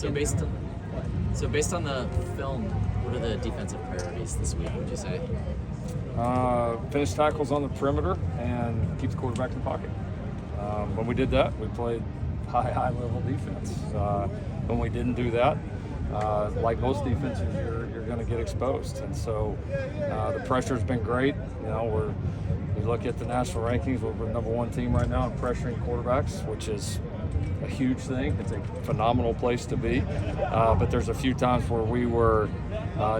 Based on the film, what are the defensive priorities this week, would you say? Finish tackles on the perimeter and keep the quarterback in the pocket. When we did that, we played high level defense. When we didn't do that, like most defenses, you're going to get exposed. And so the pressure's been great. You look at the national rankings, we're the number one team right now in pressuring quarterbacks, which is a huge thing. It's a phenomenal place to be. But there's a few times where we were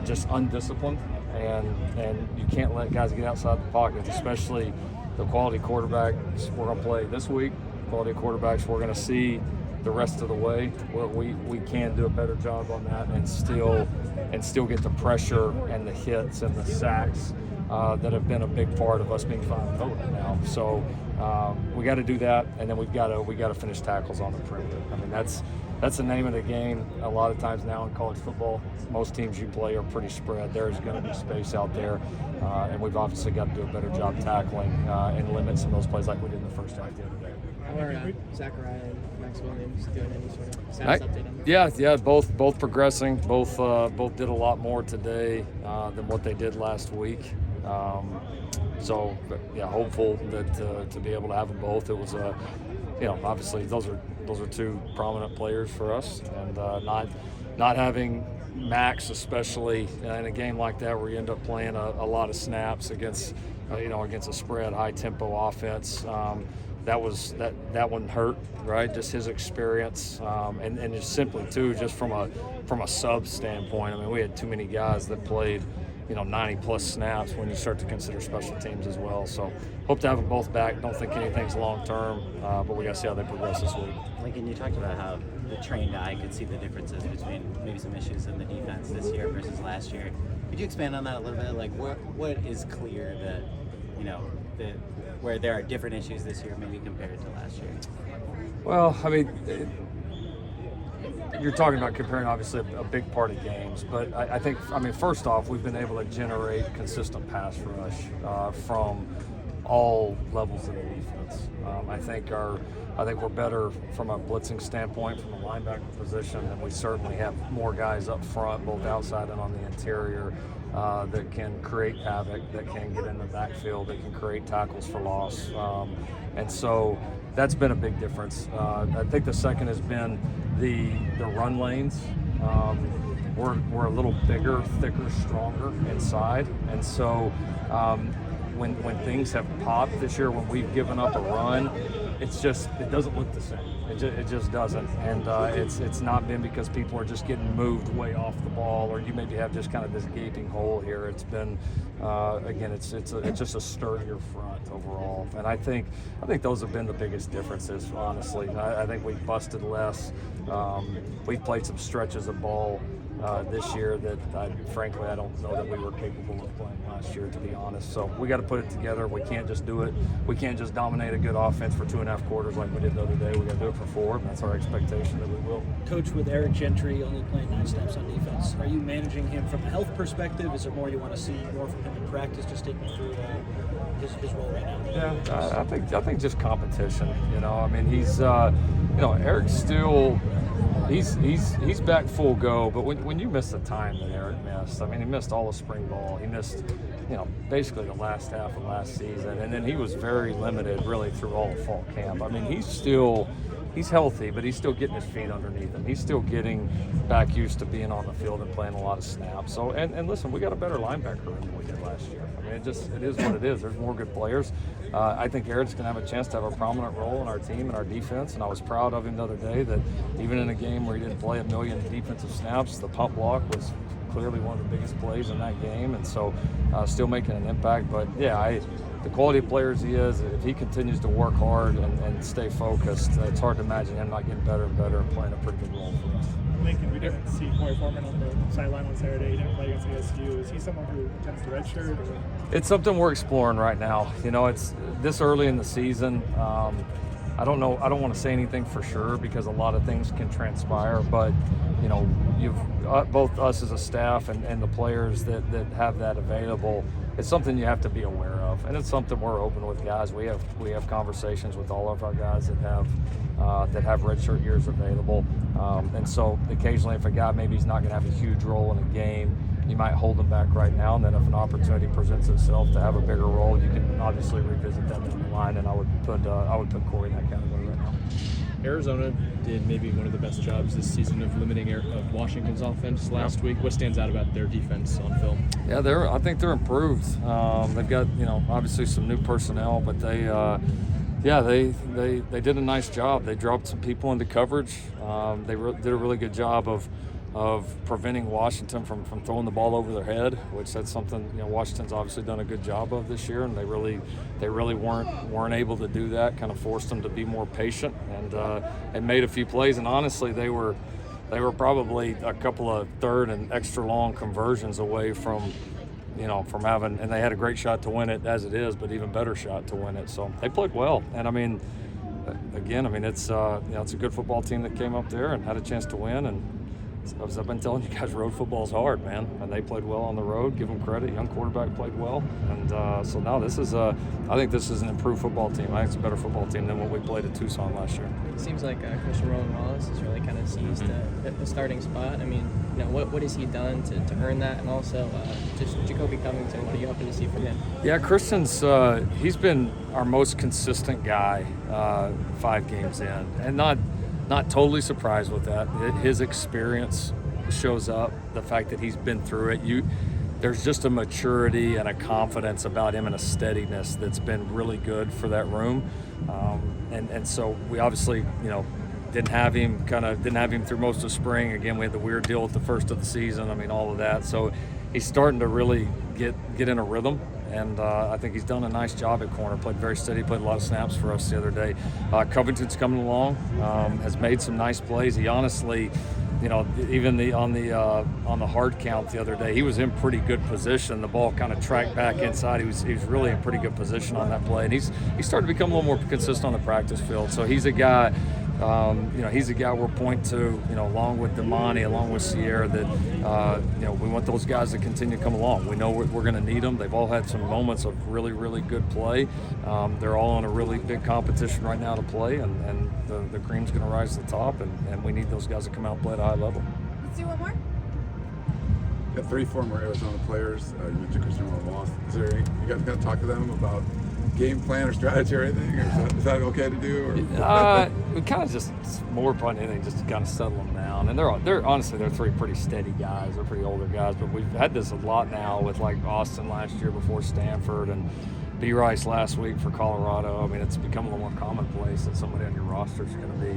just undisciplined, and you can't let guys get outside the pocket, especially the quality quarterbacks we're going to play this week, quality quarterbacks we're going to see the rest of the way. We can do a better job on that and still get the pressure and the hits and the sacks that have been a big part of us being 5-0 now. So we got to do that, and then we got to finish tackles on the perimeter. I mean, that's the name of the game. A lot of times now in college football, most teams you play are pretty spread. There's going to be space out there, and we've obviously got to do a better job tackling and limit some of those plays like we did in the first half the other day. How are Zachariah and Max Williams doing? Any sort of status update on that? Yeah, both progressing. Both did a lot more today than what they did last week. Hopeful that to be able to have them both. It was obviously those are two prominent players for us, and not having Max, especially in a game like that where you end up playing a lot of snaps against a spread, high tempo offense. That one hurt, right? Just his experience, and just simply too, just from a sub standpoint. I mean, we had too many guys that played 90 plus snaps when you start to consider special teams as well. So hope to have them both back. Don't think anything's long term, but we got to see how they progress this week. Lincoln, you talked about how the trained eye could see the differences between maybe some issues in the defense this year versus last year. Could you expand on that a little bit? Like what is clear that where there are different issues this year maybe compared to last year? Well, I mean, you're talking about comparing obviously a big part of games, but I think first off, we've been able to generate consistent pass rush from all levels of the defense. I think we're better from a blitzing standpoint from a linebacker position, and we certainly have more guys up front, both outside and on the interior, that can create havoc, that can get in the backfield, that can create tackles for loss. And so that's been a big difference. I think the second has been the run lanes. We're a little bigger, thicker, stronger inside. And so when things have popped this year, when we've given up a run, it doesn't look the same. It just doesn't, and it's not been because people are just getting moved way off the ball, or you maybe have just kind of this gaping hole here. It's been again, it's just a sturdier front overall, and I think those have been the biggest differences. Honestly, I think we've busted less. We've played some stretches of ball this year that frankly I don't know that we were capable of playing last year, to be honest. So we got to put it together. We can't just do it. We can't just dominate a good offense for 2.5 quarters like we did the other day. We got to do it for 4, and that's our expectation that we will. Coach, with Eric Gentry only playing 9 snaps on defense, are you managing him from a health perspective? Is there more you want to see more from him in practice? Just take me through his role right now. Yeah, I think just competition. I mean, he's Eric's still. He's back full go, but when you miss the time that Eric missed, I mean, he missed all of spring ball. He missed, basically the last half of last season, and then he was very limited really through all of fall camp. I mean, he's healthy, but he's still getting his feet underneath him. He's still getting back used to being on the field and playing a lot of snaps. So, and listen, we got a better linebacker than we did last year. I mean, it is what it is. There's more good players. I think Eric's going to have a chance to have a prominent role in our team and our defense, and I was proud of him the other day that even in a game where he didn't play 1 million defensive snaps, the pump block was clearly one of the biggest plays in that game, and so still making an impact. But yeah, the quality of players he is, if he continues to work hard and stay focused, it's hard to imagine him not getting better and better and playing a pretty good role for us. Lincoln, we didn't see Corey Foreman on the sideline on Saturday. He didn't play against ASU. Is he someone who tends to redshirt? It's something we're exploring right now. It's this early in the season. I don't know. I don't want to say anything for sure because a lot of things can transpire. But you've both us as a staff and the players that have that available. It's something you have to be aware of. and it's something we're open with guys. We have conversations with all of our guys that have redshirt years available, and so occasionally if a guy maybe he's not going to have a huge role in a game, you might hold him back right now, and then if an opportunity presents itself to have a bigger role, you can obviously revisit that down the line. And I would put Corey in that category right now. Arizona did maybe one of the best jobs this season of limiting of Washington's offense last week. What stands out about their defense on film? Yeah, I think they're improved. They've got obviously some new personnel, but they did a nice job. They dropped some people into coverage. They did a really good job of preventing Washington from throwing the ball over their head, which that's something Washington's obviously done a good job of this year, and they really weren't able to do that. Kind of forced them to be more patient and made a few plays. And honestly, they were probably a couple of third and extra long conversions away from having, and they had a great shot to win it as it is, but even better shot to win it. So they played well, and it's it's a good football team that came up there and had a chance to win. And as I've been telling you guys, road football's hard, man, and they played well on the road. Give them credit. Young quarterback played well, and so now I think this is an improved football team. I think it's a better football team than what we played at Tucson last year. It seems like Christian Roland-Wallace has really kind of seized the starting spot. I mean, what has he done to earn that, and also just Jacoby Covington? What are you hoping to see from him? Yeah, Christian's he's been our most consistent guy 5 games in, and not totally surprised with that. His experience shows up. The fact that he's been through it, there's just a maturity and a confidence about him and a steadiness that's been really good for that room. And so we obviously, didn't have him through most of spring. Again, we had the weird deal with the first of the season. I mean, all of that. So he's starting to really get in a rhythm. And I think he's done a nice job at corner. Played very steady. Played a lot of snaps for us the other day. Covington's coming along. Has made some nice plays. He honestly, even on the hard count the other day, he was in pretty good position. The ball kind of tracked back inside. He was really in pretty good position on that play. And he's started to become a little more consistent on the practice field. So he's a guy. He's a guy we'll point to, along with Damani, along with Sierra, that, we want those guys to continue to come along. We know we're going to need them. They've all had some moments of really, really good play. They're all in a really big competition right now to play, and the cream's going to rise to the top, and we need those guys to come out and play at a high level. Let's do one more. You got 3 former Arizona players. You mentioned Christian Roland-Wallace. You guys going to talk to them about game plan or strategy or anything? Or is that okay to do? Or? We kind of just more fun anything, just to kind of settle them down. And they're honestly 3 pretty steady guys. They're pretty older guys, but we've had this a lot now with like Austin last year before Stanford and B. Rice last week for Colorado. I mean, it's become a little more commonplace that somebody on your roster is going to be,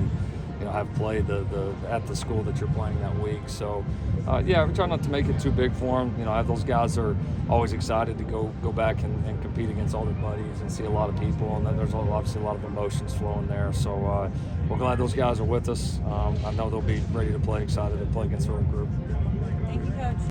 have played at the school that you're playing that week. So, we try not to make it too big for them. Have those guys are always excited to go back and compete against all their buddies and see a lot of people. And then there's obviously a lot of emotions flowing there. So we're glad those guys are with us. I know they'll be ready to play, excited to play against our group. Thank you, Coach.